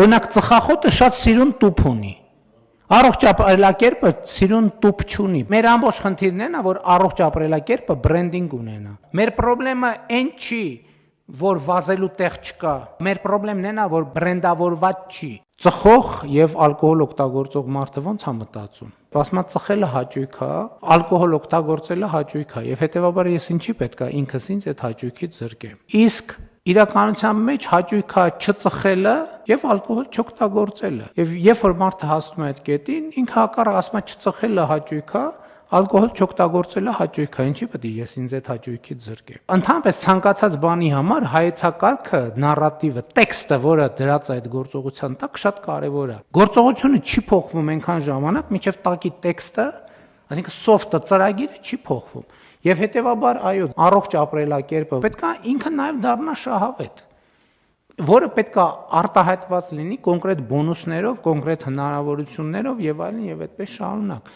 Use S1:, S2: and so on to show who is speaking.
S1: Օրինակ ծխախոտը շատ սիրուն տուփ ունի։ Առողջ ապրելակերպը սիրուն տուփ չունի։ Մեր ամբողջ խնդիրն է, որ առողջ ապրելակերպը բրենդինգ ունենա։ Մեր խնդրեմը այն չի, որ վազելու տեղ չկա։ Մեր խնդրեմն է, որ բրենդավորված չի։ Ծխող եւ ալկոհոլ օգտագործող մարդը ո՞նց է մտածում։ Ասում է ծխելը հաճույք է, ալկոհոլ օգտագործելը հաճույք է, եւ հետեւաբար ես ինչի պետք է ինքս ինձ այդ հաճույքից զրկեմ։ Իսկ իրականության մեջ հաճույք է չծխելը եւ ալկոհոլ չօգտագործելը։ Եվ երբ որ մարդը հասնում է այդ կետին, ինքը հակառակ ասում է չծխելը հաճույք է, ալկոհոլ չօգտագործելը հաճույք է, ինչի պետք է ես ինձ այդ հաճույքից զրկեմ։ Ընդհանրապես ցանկացած բանի համար հայեցակարգը, նարատիվը, տեքստը, որը դրած է այդ գործողության տակ, շատ կարևոր է։ Գործողությունը չի փոխվում այնքան ժամանակ, մինչև տակի տեքստը, այսինքն սոֆտը, ծրագիրը չի փոխվում։ Եվ հետեւաբար, այո, առողջ ապրելակերպը պետք է ինքը նաև դառնա շահավետ, որը պետք է արտահայտված լինի կոնկրետ բոնուսներով, կոնկրետ հնարավորություններով եւ այլն եւ այդպես շարունակ։